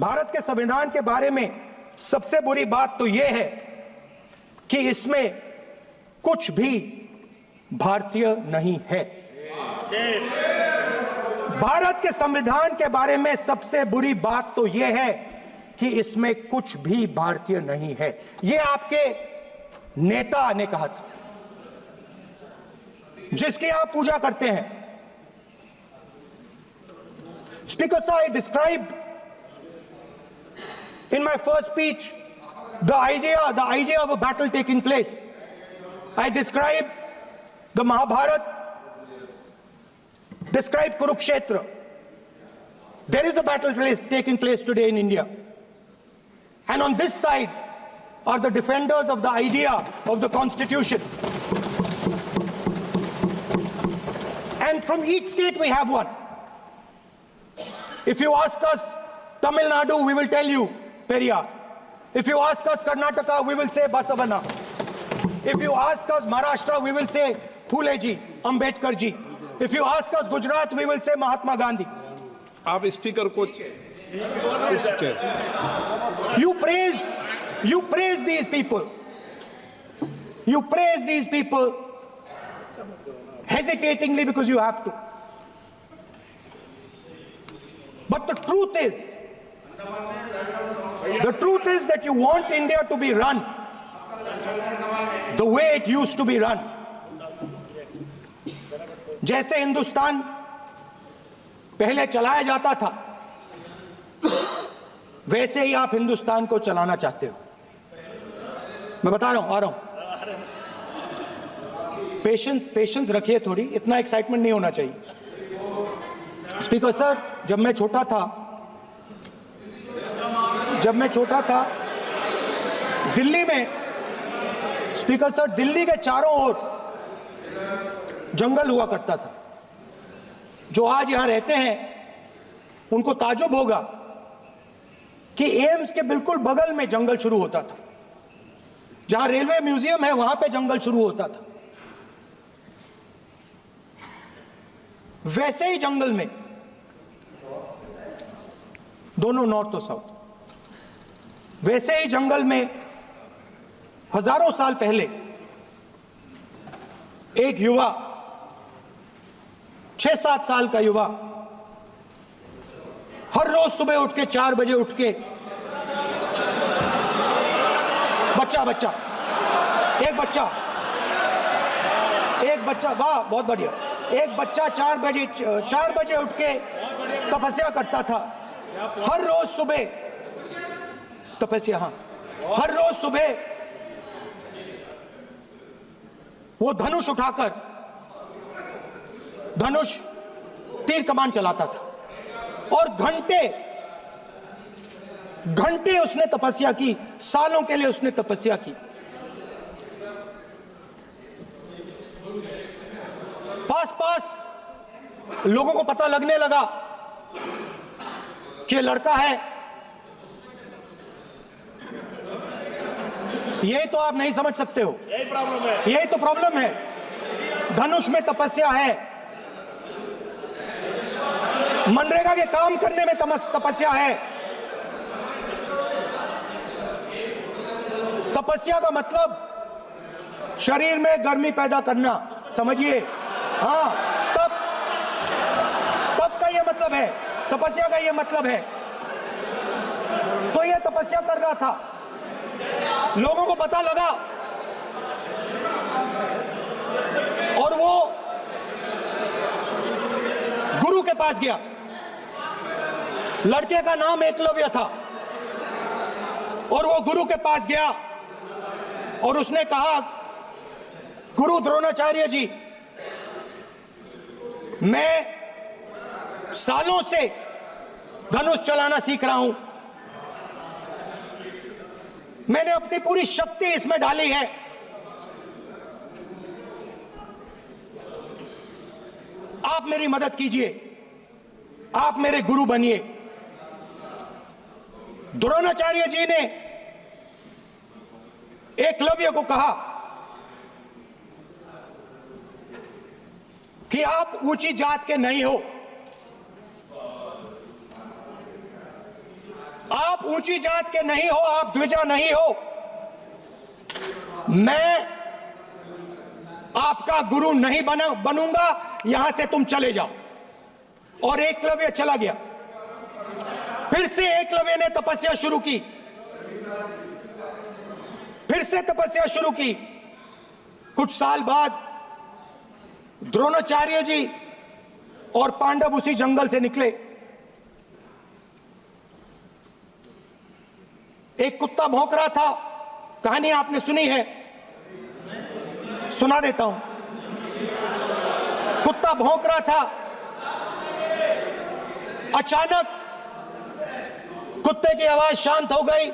भारत के संविधान के बारे में सबसे बुरी बात तो यह है कि इसमें कुछ भी भारतीय नहीं है। भारत के संविधान के बारे में सबसे बुरी बात तो यह है कि इसमें कुछ भी भारतीय नहीं है। यह आपके नेता ने कहा था, जिसकी आप पूजा करते हैं। Speaker sir, I described in my first speech the idea of a battle taking place. I described the Mahabharata, described Kurukshetra. There is a battle taking place today in India. And on this side are the defenders of the idea of the Constitution. And from each state we have one. If you ask us Tamil Nadu, we will tell you Periyar. If you ask us Karnataka, we will say Basavana. If you ask us Maharashtra, we will say Phule ji, Ambedkar ji. If you ask us Gujarat, we will say Mahatma Gandhi. आप speaker को You praise these people. You praise these people hesitatingly because you have to. But the truth is that you want India to be run the way it used to be run. जैसे हिंदुस्तान पहले चलाया जाता था, वैसे ही आप हिंदुस्तान को चलाना चाहते हो। मैं बता रहा हूं, आ रहा हूं। पेशेंस रखिए थोड़ी, इतना एक्साइटमेंट नहीं होना चाहिए। स्पीकर सर, जब मैं छोटा था दिल्ली में, स्पीकर सर, दिल्ली के चारों ओर जंगल हुआ करता था। जो आज यहां रहते हैं उनको ताजुब होगा कि एम्स के बिल्कुल बगल में जंगल शुरू होता था। जहां रेलवे म्यूजियम है वहां पे जंगल शुरू होता था। वैसे ही जंगल में, दोनों नॉर्थ और साउथ, वैसे ही जंगल में हजारों साल पहले एक युवा, 6-7 साल का युवा, हर रोज सुबह उठ के 4 बजे उठ के, एक बच्चा, वाह बहुत बढ़िया, एक बच्चा 4 बजे उठ के तपस्या करता था। हर रोज सुबह तपस्या, हर रोज सुबह वो धनुष उठाकर तीर कमान चलाता था और घंटे उसने तपस्या की, सालों के लिए उसने तपस्या की। पास लोगों को पता लगने लगा कि लड़का है। यही तो आप नहीं समझ सकते हो, यही तो प्रॉब्लम है। धनुष में तपस्या है, मनरेगा के काम करने में तपस्या है। तपस्या का मतलब शरीर में गर्मी पैदा करना, समझिए। हाँ, तब का ये मतलब है, तपस्या का ये मतलब है। तो ये तपस्या कर रहा था, लोगों को पता लगा और वो गुरु के पास गया। लड़के का नाम एकलव्य था और वो गुरु के पास गया और उसने कहा, गुरु द्रोणाचार्य जी, मैं सालों से धनुष चलाना सीख रहा हूं, मैंने अपनी पूरी शक्ति इसमें डाली है। आप मेरी मदद कीजिए, आप मेरे गुरु बनिए। द्रोणाचार्य जी ने एकलव्य को कहा कि आप ऊंची जात के नहीं हो, ऊंची जात के नहीं हो, आप द्विजा नहीं हो। मैं आपका गुरु नहीं बनूंगा, यहां से तुम चले जाओ। और एकलव्य चला गया। फिर से एकलव्य ने तपस्या शुरू की, फिर से तपस्या शुरू की। कुछ साल बाद द्रोणाचार्य जी और पांडव उसी जंगल से निकले। एक कुत्ता भौंक रहा था, कहानी आपने सुनी है, सुना देता हूं। कुत्ता भौंक रहा था, अचानक कुत्ते की आवाज शांत हो गई।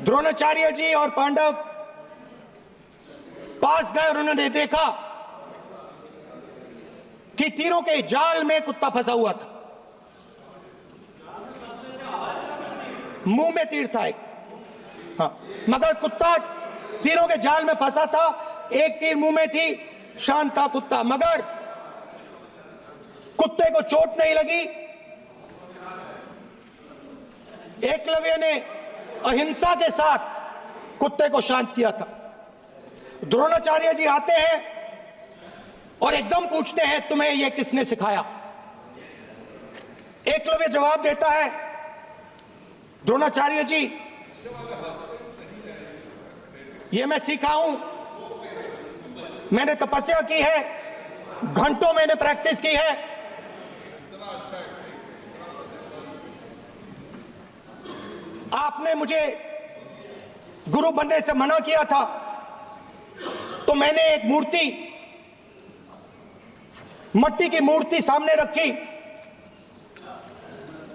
द्रोणाचार्य जी और पांडव पास गए और उन्होंने देखा कि तीरों के जाल में कुत्ता फंसा हुआ था। मुंह में तीर था एक, हाँ, मगर कुत्ता तीरों के जाल में फंसा था। एक तीर मुंह में थी, शांत था कुत्ता, मगर कुत्ते को चोट नहीं लगी। एकलव्य ने अहिंसा के साथ कुत्ते को शांत किया था। द्रोणाचार्य जी आते हैं और एकदम पूछते हैं, तुम्हें यह किसने सिखाया? एकलव्य जवाब देता है, द्रोणाचार्य जी, यह मैं सीखा हूं, मैंने तपस्या की है, घंटों मैंने प्रैक्टिस की है। आपने मुझे गुरु बनने से मना किया था, तो मैंने एक मूर्ति, मट्टी की मूर्ति सामने रखी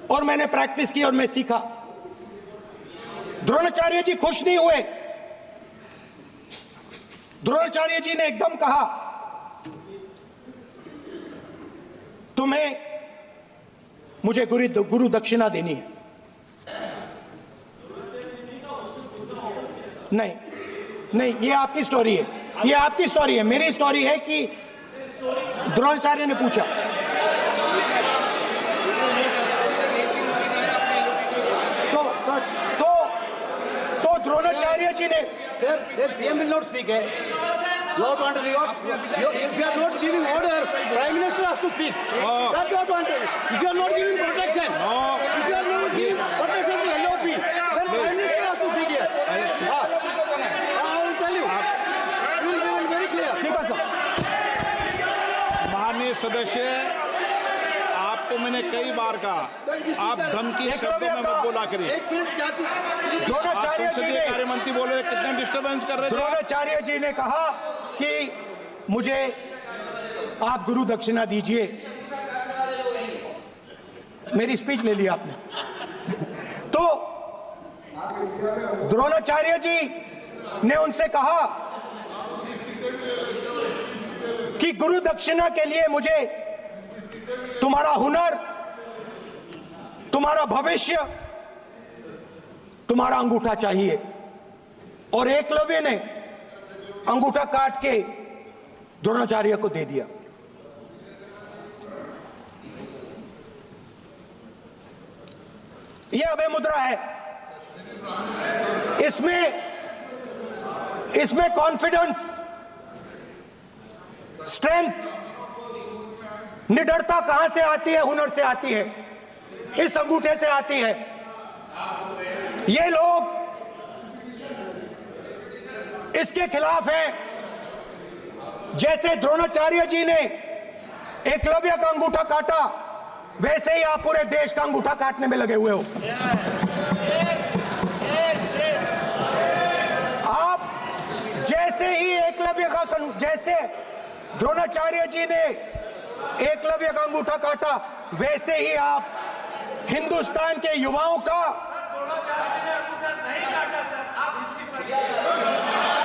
और मैंने प्रैक्टिस की और मैं सीखा। द्रोणाचार्य जी खुश नहीं हुए। द्रोणाचार्य जी ने एकदम कहा, तुम्हें मुझे गुरु दक्षिणा देनी है। नहीं नहीं, ये आपकी स्टोरी है, ये आपकी स्टोरी है। मेरी स्टोरी है कि द्रोणाचार्य ने पूछा। तो द्रोणाचार्य जी ने, Sir, the PM will not speak. You have to understand. If you are not giving order, Prime Minister has to speak. That you have to understand. If you are not giving protection, if you are not giving protection to LOP, then Prime Minister has to speak here. I will tell you. We will be very clear. ठीक है sir. माननीय सदस्य, आपको मैंने कई बार कहा, आप धमकी शब्दों में मत बोला करिए। एक मिनट जाती। द्रोणाचार्य जी ने, कार्य मंत्री बोले कितने डिस्टर्बेंस कर रहे थे। द्रोणाचार्य जी ने कहा कि मुझे आप गुरु दक्षिणा दीजिए। मेरी स्पीच ले ली आपने। तो द्रोणाचार्य जी ने उनसे कहा कि गुरु दक्षिणा के लिए मुझे तुम्हारा हुनर, तुम्हारा भविष्य, तुम्हारा अंगूठा चाहिए। और एकलव्य ने अंगूठा काट के द्रोणाचार्य को दे दिया। यह अभय मुद्रा है। इसमें कॉन्फिडेंस, स्ट्रेंथ, निडरता कहां से आती है? हुनर से आती है, इस अंगूठे से आती है। ये लोग इसके खिलाफ हैं। जैसे द्रोणाचार्य जी ने एकलव्य का अंगूठा काटा, वैसे ही आप पूरे देश का अंगूठा काटने में लगे हुए हो। आप जैसे ही एकलव्य का, जैसे द्रोणाचार्य जी ने एकलव्य का अंगूठा काटा, वैसे ही आप हिंदुस्तान के युवाओं का,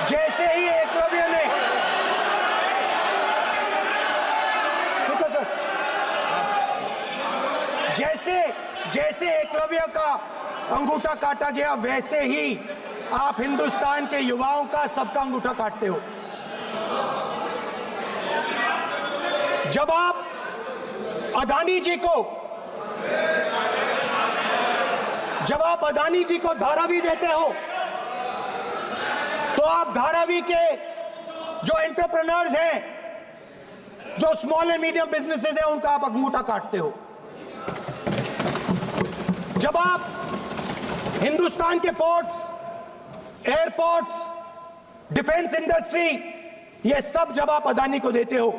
जैसे ही एकलव्य ने, ठीक है सर, जैसे एकलव्य का अंगूठा काटा गया, वैसे ही आप हिंदुस्तान के युवाओं का, सबका अंगूठा काटते हो। जब आप अदानी जी को, जब आप अदानी जी को धारावी देते हो तो आप धारावी के जो एंटरप्रेन्योर्स हैं, जो स्मॉल एंड मीडियम बिजनेसेस हैं, उनका आप अंगूठा काटते हो। जब आप हिंदुस्तान के पोर्ट्स, एयरपोर्ट्स, डिफेंस इंडस्ट्री, ये सब जब आप अदानी को देते हो,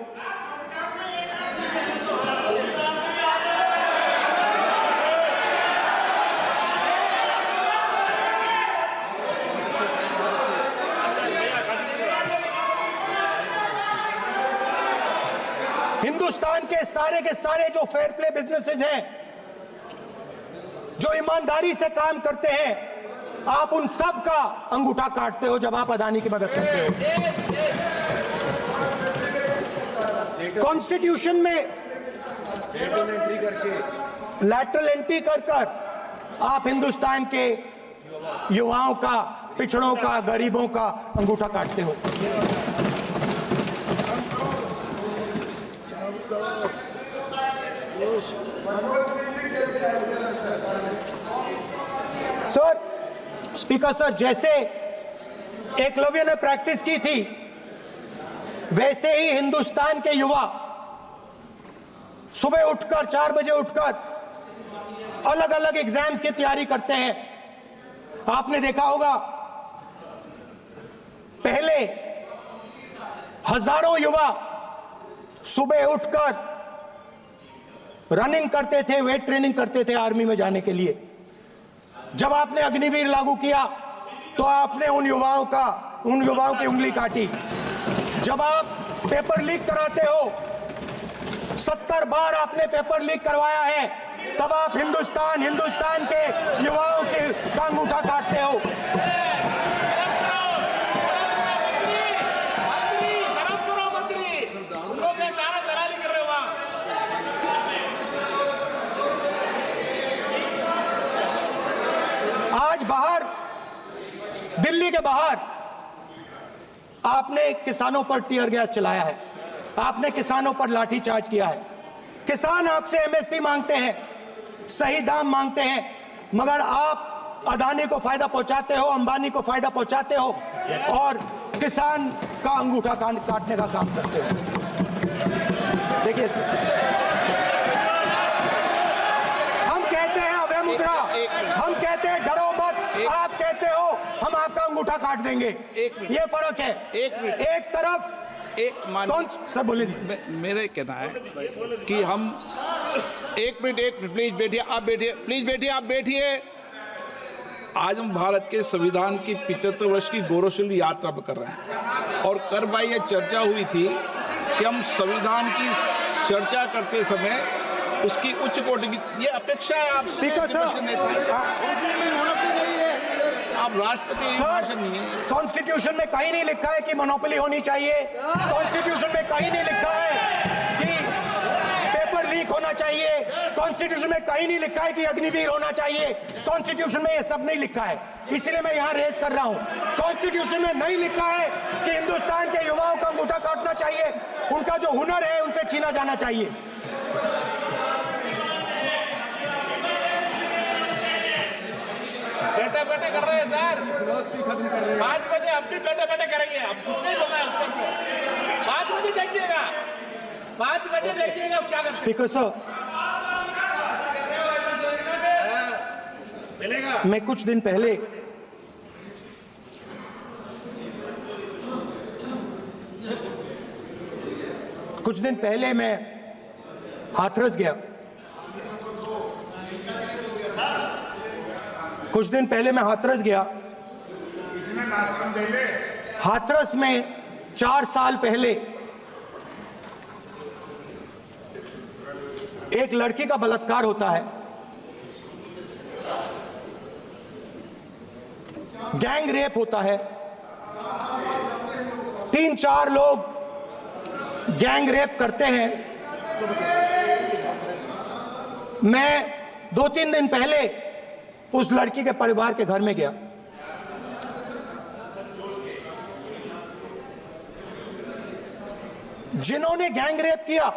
हिंदुस्तान के सारे जो फेयर प्ले बिजनेसेस हैं, जो ईमानदारी से काम करते हैं, आप उन सब का अंगूठा काटते हो जब आप अदानी की मदद करते हो। कॉन्स्टिट्यूशन में लैटरल एंट्री कर आप हिंदुस्तान के युवाओं का, पिछड़ों का, गरीबों का अंगूठा काटते हो। सर, स्पीकर सर, जैसे एकलव्य ने प्रैक्टिस की थी, वैसे ही हिंदुस्तान के युवा सुबह उठकर 4 बजे उठकर अलग अलग एग्जाम्स की तैयारी करते हैं। आपने देखा होगा, पहले हजारों युवा सुबह उठकर रनिंग करते थे, वेट ट्रेनिंग करते थे आर्मी में जाने के लिए। जब आपने अग्निवीर लागू किया तो आपने उन युवाओं की उंगली काटी। जब आप पेपर लीक कराते हो, 70 बार आपने पेपर लीक करवाया है, तब आप हिंदुस्तान के युवाओं के अंगूठा काटते हो। आज बाहर, दिल्ली के बाहर आपने किसानों पर टीयर गैस चलाया है, आपने किसानों पर लाठीचार्ज किया है। किसान आपसे एमएसपी मांगते हैं, सही दाम मांगते हैं, मगर आप अदानी को फायदा पहुंचाते हो, अंबानी को फायदा पहुंचाते हो और किसान का अंगूठा काटने का काम करते हो। देखिए, हम कहते हैं अभय मुद्रा, हम कहते हैं डरो मत, आप कहते हो हम आपका अंगूठा काट देंगे। ये फर्क है। एक तरफ कौन सर बोले, मेरे कहना है कि हम एक मिनट प्लीज बैठिए, आप बैठिए, प्लीज बैठिए, आप बैठिए। आज हम भारत के संविधान की 75 वर्ष की गौरवशाली यात्रा कर रहे हैं और कर भाई ये चर्चा हुई थी कि हम संविधान की चर्चा करते समय उसकी उच्च कोटि की ये अपेक्षा है। आप स्पीकर सर, आप राष्ट्रपति नहीं है। कॉन्स्टिट्यूशन में कहीं नहीं लिखा है कि मोनोपोली होनी चाहिए। कॉन्स्टिट्यूशन में कहीं नहीं लिखा है कि पेपर लीक होना चाहिए। कॉन्स्टिट्यूशन में कहीं नहीं लिखा है कि अग्निवीर होना चाहिए। कॉन्स्टिट्यूशन में ये सब नहीं लिखा है, इसलिए मैं यहाँ रेस कर रहा हूँ। कॉन्स्टिट्यूशन में नहीं लिखा है कि हिंदुस्तान के युवाओं का अंगूठा काटना चाहिए, उनका जो हुनर है उनसे छीना जाना चाहिए। बैठे कर रहे हैं सर, 5 बजे हम भी बैठे करेंगे। अब कुछ नहीं बोलना है उस टाइम पे। 5 बजे देखिएगा, 5 बजे देखिएगा क्या कर। स्पीकर सर, मिलेगा। मैं कुछ दिन पहले मैं हाथरस गया। हाथरस में 4 साल पहले एक लड़की का बलात्कार होता है। गैंग रेप होता है। 3-4 लोग गैंग रेप करते हैं। मैं 2-3 दिन पहले उस लड़की के परिवार के घर में गया। जिन्होंने गैंग रेप किया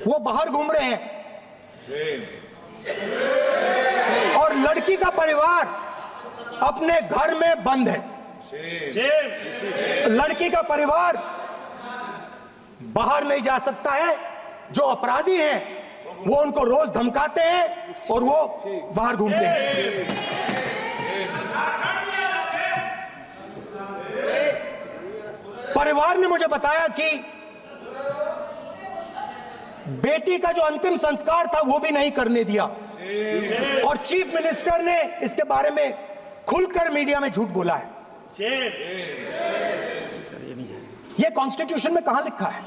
वो बाहर घूम रहे हैं। और लड़की का परिवार अपने घर में बंद है। लड़की का परिवार बाहर नहीं जा सकता है। जो अपराधी हैं वो उनको रोज धमकाते हैं और वो बाहर घूमते हैं। परिवार ने मुझे बताया कि बेटी का जो अंतिम संस्कार था वो भी नहीं करने दिया और चीफ मिनिस्टर ने इसके बारे में खुलकर मीडिया में झूठ बोला है। ये कॉन्स्टिट्यूशन में कहां लिखा है?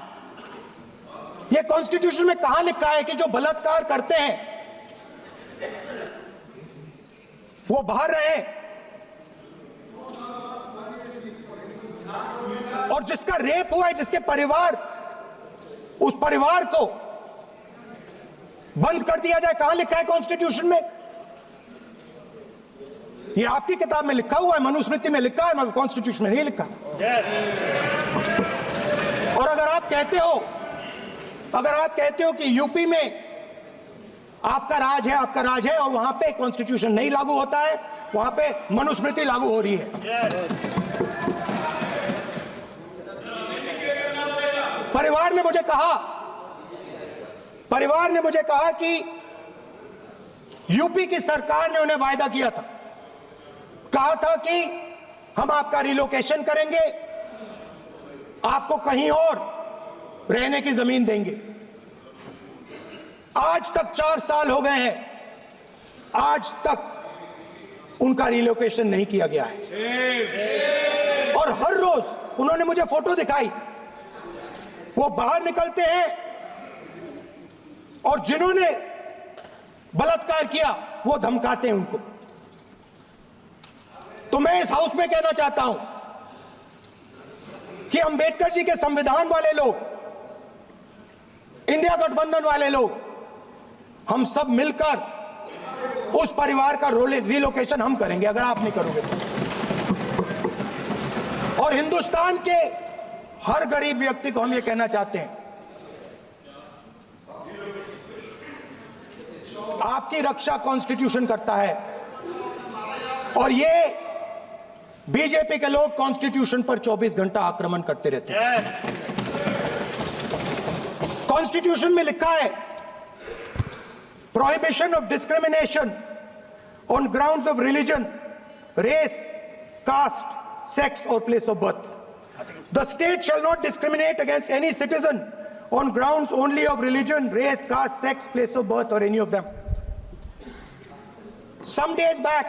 ये कॉन्स्टिट्यूशन में कहां लिखा है कि जो बलात्कार करते हैं वो बाहर रहे और जिसका रेप हुआ है, जिसके परिवार, उस परिवार को बंद कर दिया जाए? कहां लिखा है कॉन्स्टिट्यूशन में? ये आपकी किताब में लिखा हुआ है, मनुस्मृति में लिखा है, मगर कॉन्स्टिट्यूशन में नहीं लिखा। और अगर आप कहते हो कि यूपी में आपका राज है और वहां पे कॉन्स्टिट्यूशन नहीं लागू होता है, वहां पे मनुस्मृति लागू हो रही है। परिवार ने मुझे कहा कि यूपी की सरकार ने उन्हें वायदा किया था, कहा था कि हम आपका रिलोकेशन करेंगे, आपको कहीं और रहने की जमीन देंगे। आज तक 4 साल हो गए हैं, आज तक उनका रिलोकेशन नहीं किया गया है। और हर रोज उन्होंने मुझे फोटो दिखाई, वो बाहर निकलते हैं और जिन्होंने बलात्कार किया वो धमकाते हैं उनको। तो मैं इस हाउस में कहना चाहता हूं कि अंबेडकर जी के संविधान वाले लोग, इंडिया गठबंधन वाले लोग, हम सब मिलकर उस परिवार का रिलोकेशन हम करेंगे अगर आप नहीं करोगे तो। और हिंदुस्तान के हर गरीब व्यक्ति को हम ये कहना चाहते हैं, आपकी रक्षा कॉन्स्टिट्यूशन करता है और ये बीजेपी के लोग कॉन्स्टिट्यूशन पर 24 घंटा आक्रमण करते रहते हैं। कॉन्स्टिट्यूशन में लिखा है prohibition of discrimination on grounds of religion, race, caste, sex और place of birth. The state shall not discriminate against any citizen on grounds only of religion, race, caste, sex, place of birth or any of them. Some days back,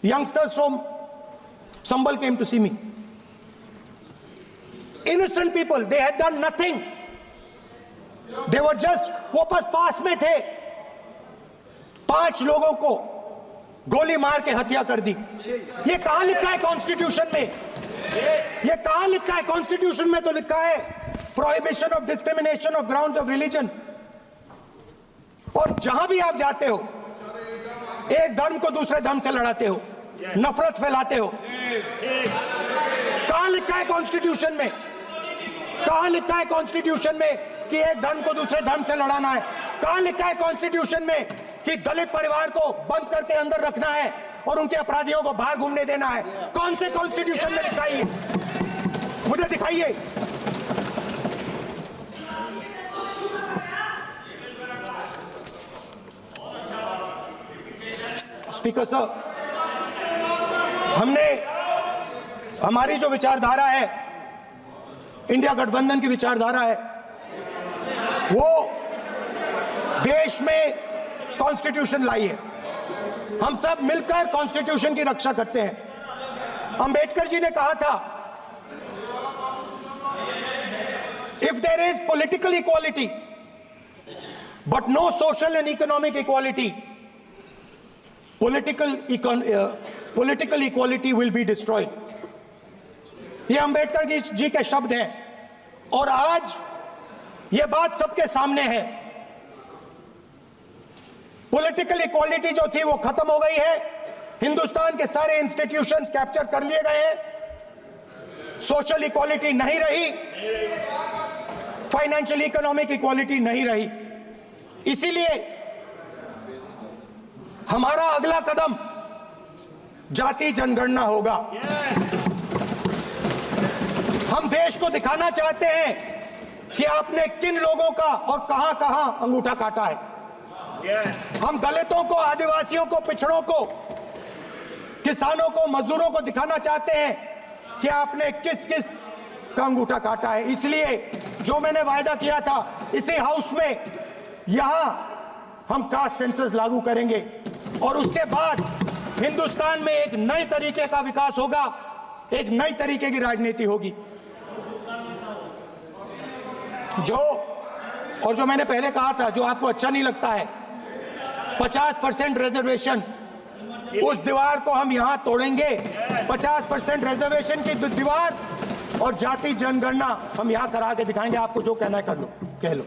youngsters from Sambal came to see me. Innocent people, they had done nothing. They were just, वो बस पास में थे, 5 लोगों को गोली मार के हत्या कर दी। ये कहां लिखा है कॉन्स्टिट्यूशन में? ये कहां लिखा है? कॉन्स्टिट्यूशन में तो लिखा है prohibition of discrimination of grounds of religion. और जहां भी आप जाते हो, एक धर्म को दूसरे धर्म से लड़ाते हो, नफरत फैलाते हो। कहां लिखा है कॉन्स्टिट्यूशन में? कहां लिखा है कॉन्स्टिट्यूशन में कि एक धर्म को दूसरे धर्म से लड़ाना है? कहां लिखा है कॉन्स्टिट्यूशन में कि दलित परिवार को बंद करके अंदर रखना है और उनके अपराधियों को बाहर घूमने देना है? कौन से कॉन्स्टिट्यूशन में लिखा है? मुझे दिखाइए। स्पीकर साहब, हमारी जो विचारधारा है, इंडिया गठबंधन की विचारधारा है, वो देश में कॉन्स्टिट्यूशन लाई है। हम सब मिलकर कॉन्स्टिट्यूशन की रक्षा करते हैं। अंबेडकर जी ने कहा था, if there is political equality but no social and economic equality, political equality will be destroyed. ये अंबेडकर जी के शब्द हैं और आज ये बात सबके सामने है। पॉलिटिकल इक्वालिटी जो थी वो खत्म हो गई है। हिंदुस्तान के सारे इंस्टीट्यूशंस कैप्चर कर लिए गए हैं। सोशल इक्वालिटी नहीं रही, फाइनेंशियल इकोनॉमिक इक्वालिटी नहीं रही। इसीलिए हमारा अगला कदम जाति जनगणना होगा। हम देश को दिखाना चाहते हैं कि आपने किन लोगों का और कहां कहां अंगूठा काटा है। हम दलितों को, आदिवासियों को, पिछड़ों को, किसानों को, मजदूरों को दिखाना चाहते हैं कि आपने किस किस का अंगूठा काटा है। इसलिए जो मैंने वायदा किया था, इसी हाउस में यहां हम कास्ट सेंसस लागू करेंगे और उसके बाद हिंदुस्तान में एक नए तरीके का विकास होगा, एक नई तरीके की राजनीति होगी। जो मैंने पहले कहा था, जो आपको अच्छा नहीं लगता है, 50% रिजर्वेशन, उस दीवार को हम यहां तोड़ेंगे। 50% रिजर्वेशन की दीवार और जाति जनगणना हम यहां करा के दिखाएंगे। आपको जो कहना है कर लो, कह लो।